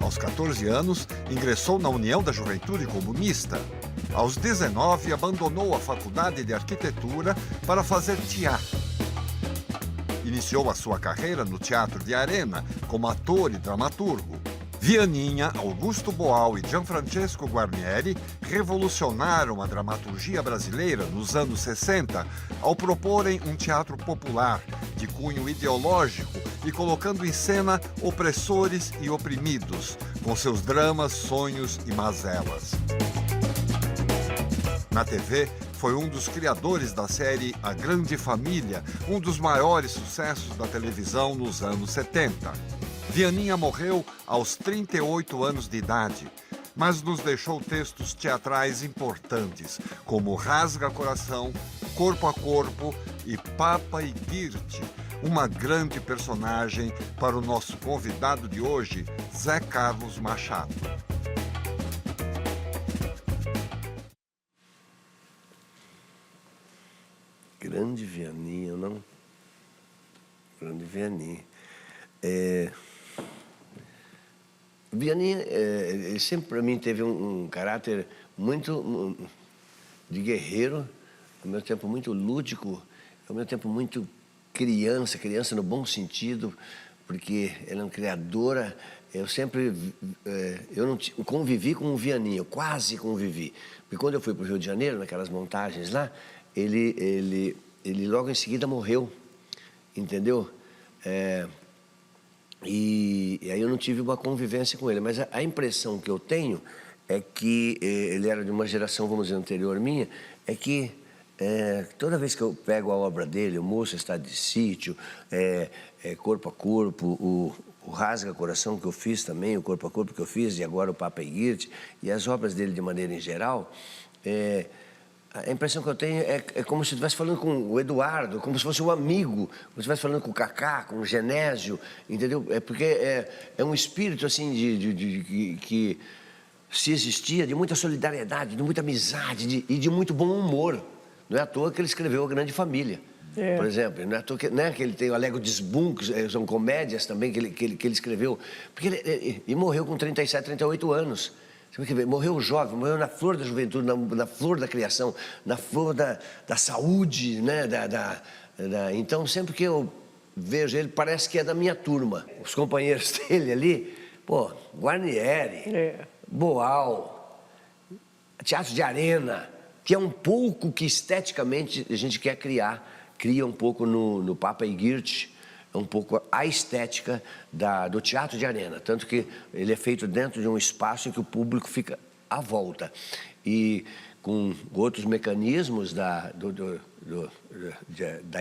Aos 14 anos, ingressou na União da Juventude Comunista. Aos 19, abandonou a Faculdade de Arquitetura para fazer teatro. Iniciou a sua carreira no Teatro de Arena como ator e dramaturgo. Vianinha, Augusto Boal e Gianfrancesco Guarnieri revolucionaram a dramaturgia brasileira nos anos 60 ao proporem um teatro popular, de cunho ideológico e colocando em cena opressores e oprimidos, com seus dramas, sonhos e mazelas. Na TV, foi um dos criadores da série A Grande Família, um dos maiores sucessos da televisão nos anos 70. Vianinha morreu aos 38 anos de idade, mas nos deixou textos teatrais importantes, como Rasga Coração, Corpo a Corpo e Papa e Guirte, uma grande personagem para o nosso convidado de hoje, Zé Carlos Machado. Grande Vianinha, não? Grande Vianinha. Vianinha, ele sempre para mim teve um caráter muito de guerreiro, ao mesmo tempo muito lúdico, ao mesmo tempo muito criança no bom sentido, porque ela é uma criadora. Eu sempre, eu não convivi com o Vianinha, eu quase convivi. Porque quando eu fui para o Rio de Janeiro, naquelas montagens lá, ele logo em seguida morreu, entendeu? E aí eu não tive uma convivência com ele, mas a impressão que eu tenho é que ele era de uma geração, vamos dizer, anterior minha, é que toda vez que eu pego a obra dele, o Moço Estado de Sítio, Corpo a Corpo, o Rasga Coração que eu fiz também, o Corpo a Corpo que eu fiz, e agora o Papa e Guirte, e as obras dele de maneira em geral, a impressão que eu tenho é como se eu estivesse falando com o Eduardo, como se fosse um amigo, como se eu estivesse falando com o Cacá, com o Genésio, entendeu? Porque é um espírito, assim, que se existia, de muita solidariedade, de muita amizade e de muito bom humor. Não é à toa que ele escreveu A Grande Família. Por exemplo, não é à toa que ele tem o Alego Desbum, que são comédias também que ele escreveu. Porque ele morreu com 37, 38 anos. Morreu jovem, morreu na flor da juventude, na flor da criação, na flor da saúde, né? Então, sempre que eu vejo ele, parece que é da minha turma. Os companheiros dele ali, Guarnieri, Boal, Teatro de Arena, que é um pouco que esteticamente a gente quer cria um pouco no Papa e Girty, um pouco a estética do Teatro de Arena, tanto que ele é feito dentro de um espaço em que o público fica à volta e com outros mecanismos da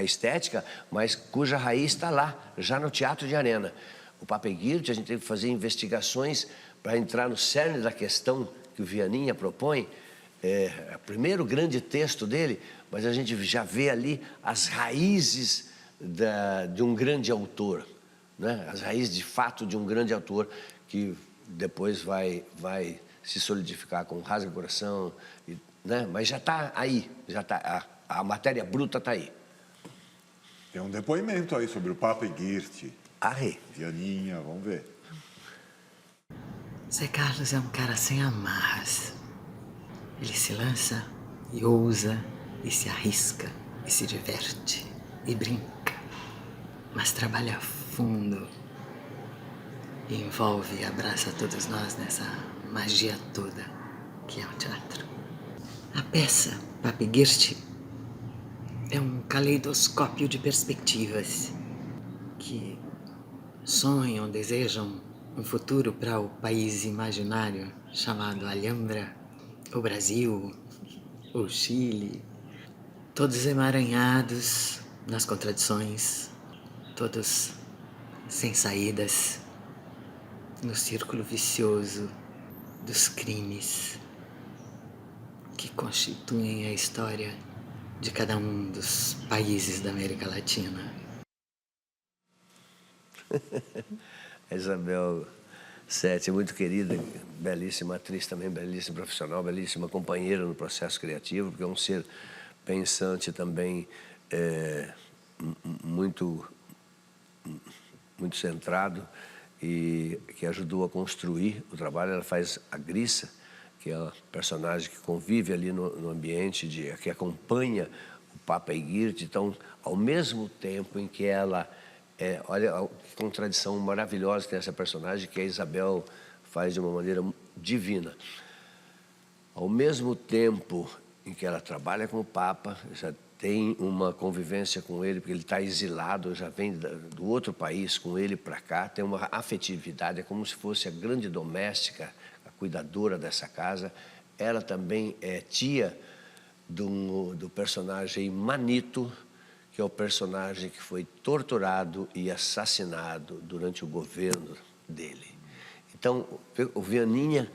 estética, mas cuja raiz está lá, já no Teatro de Arena. O Papa e Girty, a gente tem que fazer investigações para entrar no cerne da questão que o Vianinha propõe. É o primeiro grande texto dele, mas a gente já vê ali as raízes de um grande autor, né? As raízes de fato de um grande autor que depois vai se solidificar com Rasga Coração, né? Mas já está aí, a matéria bruta está aí. Tem um depoimento aí sobre o Papa e Girty. Vianinha, vamos ver. Zé Carlos é um cara sem amarras. Ele se lança e ousa e se arrisca e se diverte e brinca. Mas trabalha a fundo e envolve e abraça todos nós nessa magia toda que é o teatro. A peça Papa e Girty é um caleidoscópio de perspectivas que sonham, desejam um futuro para o país imaginário chamado Alhambra, o Brasil, o Chile, todos emaranhados nas contradições, todos sem saídas, no círculo vicioso dos crimes que constituem a história de cada um dos países da América Latina. A Isabel Sete, muito querida, belíssima atriz também, belíssima profissional, belíssima companheira no processo criativo, porque é um ser pensante também, muito centrado e que ajudou a construir o trabalho. Ela faz a Grissa, que é a personagem que convive ali no ambiente, que acompanha o Papa e Girty. Então, ao mesmo tempo em que ela... olha que contradição maravilhosa que tem essa personagem, que a Isabel faz de uma maneira divina. Ao mesmo tempo em que ela trabalha com o Papa, já tem uma convivência com ele, porque ele está exilado, já vem do outro país com ele para cá, tem uma afetividade, é como se fosse a grande doméstica, a cuidadora dessa casa. Ela também é tia do personagem Manito, que é o personagem que foi torturado e assassinado durante o governo dele. Então, o Vianinha,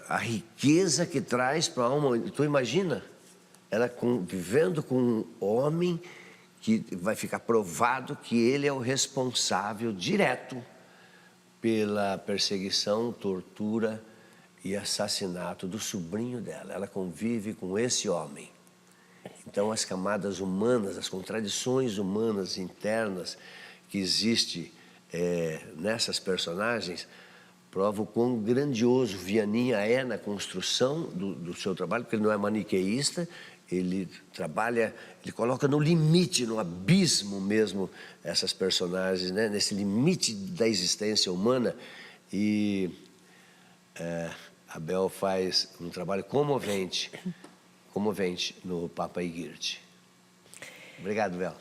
a riqueza que traz para a alma... Tu imagina, ela convivendo com um homem que vai ficar provado que ele é o responsável direto pela perseguição, tortura e assassinato do sobrinho dela. Ela convive com esse homem. Então, as camadas humanas, as contradições humanas internas que existem nessas personagens provam o quão grandioso Vianinha é na construção do seu trabalho, porque ele não é maniqueísta, ele trabalha, ele coloca no limite, no abismo mesmo, essas personagens, né? Nesse limite da existência humana. E a Bel faz um trabalho comovente no Papa e Girty. Obrigado, Bel.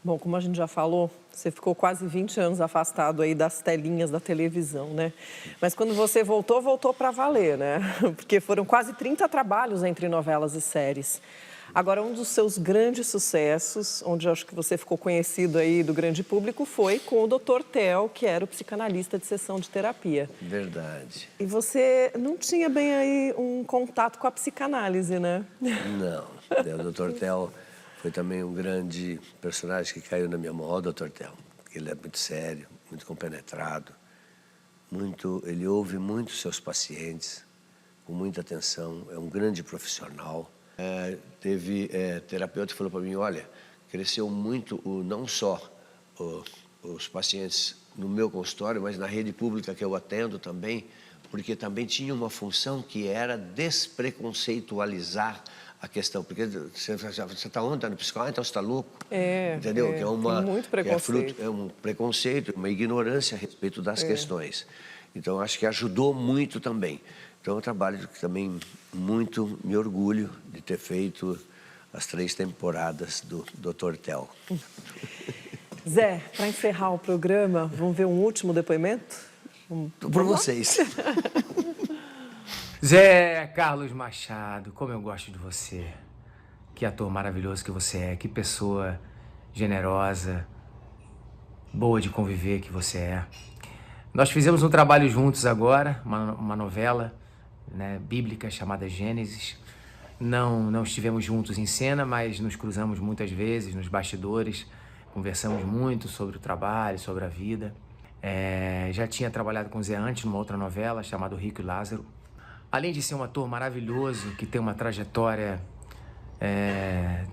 Bom, como a gente já falou, você ficou quase 20 anos afastado aí das telinhas da televisão, né? Mas quando você voltou para valer, né? Porque foram quase 30 trabalhos entre novelas e séries. Agora, um dos seus grandes sucessos, onde eu acho que você ficou conhecido aí do grande público, foi com o Dr. Tel, que era o psicanalista de sessão de terapia. Verdade. E você não tinha bem aí um contato com a psicanálise, né? Não. O Dr. Tel foi também um grande personagem que caiu na minha mão, o Dr. Tel. Ele é muito sério, muito compenetrado, ele ouve muito seus pacientes, com muita atenção, é um grande profissional. Teve terapeuta que falou para mim, olha, cresceu muito não só os pacientes no meu consultório, mas na rede pública que eu atendo também, porque também tinha uma função que era despreconceitualizar a questão, porque você está onde? Está no psicólogo? Então você está louco? Entendeu? Que é muito preconceito. É um preconceito, uma ignorância a respeito das questões. Então, acho que ajudou muito também. Então, é um trabalho que também muito me orgulho de ter feito as 3 temporadas do Dr. Tel. Zé, para encerrar o programa, vamos ver um último depoimento? Por vocês. Zé Carlos Machado, como eu gosto de você. Que ator maravilhoso que você é, que pessoa generosa, boa de conviver que você é. Nós fizemos um trabalho juntos agora, uma novela, né, bíblica chamada Gênesis. Não estivemos juntos em cena, mas nos cruzamos muitas vezes nos bastidores, conversamos muito sobre o trabalho, sobre a vida. Já tinha trabalhado com o Zé antes numa outra novela chamada O Rico e Lázaro. Além de ser um ator maravilhoso, que tem uma trajetória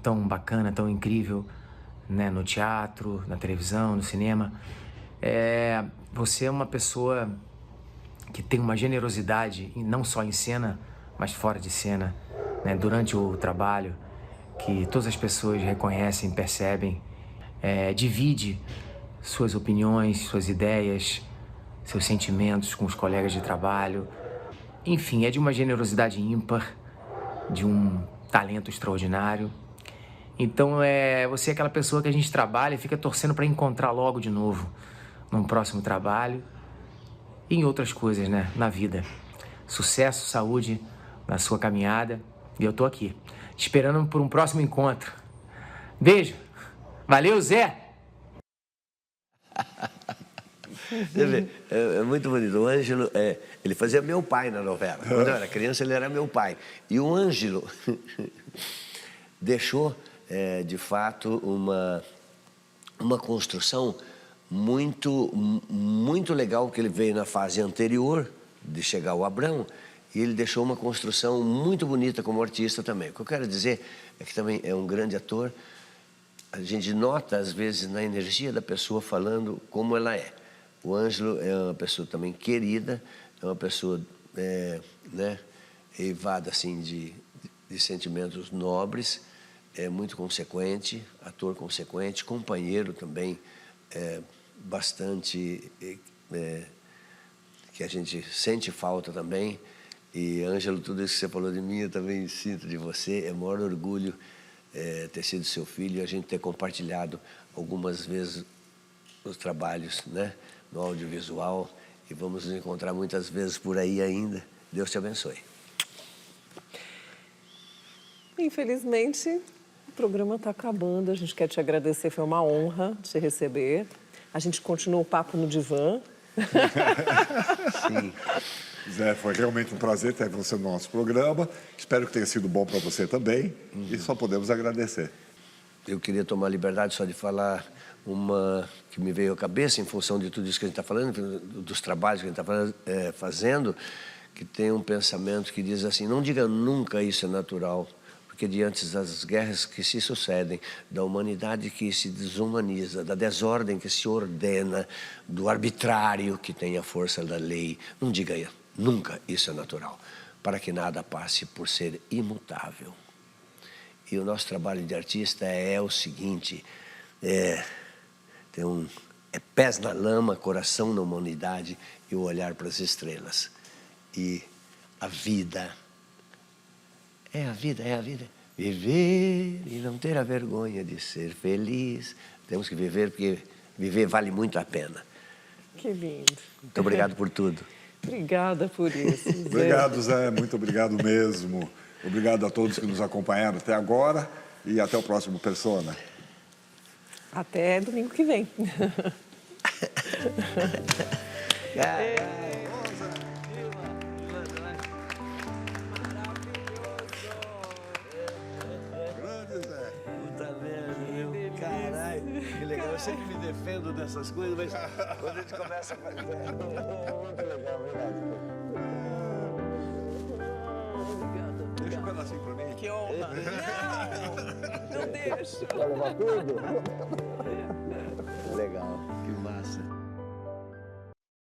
tão bacana, tão incrível, né, no teatro, na televisão, no cinema, você é uma pessoa que tem uma generosidade, não só em cena, mas fora de cena, né, durante o trabalho, que todas as pessoas reconhecem, percebem, divide suas opiniões, suas ideias, seus sentimentos com os colegas de trabalho. Enfim, é de uma generosidade ímpar, de um talento extraordinário. Então, você é aquela pessoa que a gente trabalha e fica torcendo para encontrar logo de novo, num próximo trabalho e em outras coisas, né, na vida. Sucesso, saúde na sua caminhada. E eu tô aqui, esperando por um próximo encontro. Beijo. Valeu, Zé! É muito bonito. O Ângelo, ele fazia meu pai na novela. Quando eu era criança, ele era meu pai. E o Ângelo deixou, de fato, uma construção muito legal, que ele veio na fase anterior de chegar ao Abrão, e ele deixou uma construção muito bonita como artista também. O que eu quero dizer é que também é um grande ator. A gente nota, às vezes, na energia da pessoa falando como ela é. O Ângelo é uma pessoa também querida, é uma pessoa eivada assim, de sentimentos nobres, é muito consequente, ator consequente, companheiro também, bastante, que a gente sente falta também. E, Ângelo, tudo isso que você falou de mim, eu também sinto de você. É o maior orgulho ter sido seu filho e a gente ter compartilhado algumas vezes os trabalhos, né, no audiovisual, e vamos nos encontrar muitas vezes por aí ainda. Deus te abençoe. Infelizmente, o programa está acabando. A gente quer te agradecer, foi uma honra te receber. A gente continua o papo no divã. Sim. Zé, foi realmente um prazer ter você no nosso programa. Espero que tenha sido bom para você também. E só podemos agradecer. Eu queria tomar a liberdade só de falar uma que me veio à cabeça em função de tudo isso que a gente está falando, dos trabalhos que a gente está fazendo, que tem um pensamento que diz assim: não diga nunca isso é natural, porque diante das guerras que se sucedem, da humanidade que se desumaniza, da desordem que se ordena, do arbitrário que tem a força da lei, não diga nunca isso é natural, para que nada passe por ser imutável. E o nosso trabalho de artista é o seguinte: pés na lama, coração na humanidade e o olhar para as estrelas. E a vida é a vida. Viver e não ter a vergonha de ser feliz. Temos que viver, porque viver vale muito a pena. Que lindo. Muito obrigado por tudo. Obrigada por isso, Zé. Obrigado, Zé. Muito obrigado mesmo. Obrigado a todos que nos acompanharam até agora e até o próximo Persona. Até domingo que vem. Puta merda, meu. Caralho, que legal. Eu sempre me defendo dessas coisas, mas quando a gente começa a fazer... Muito legal, verdade. Deixa um pedacinho pra pra mim? Que honra. Não deixa. Vai levar tudo? Legal, que massa.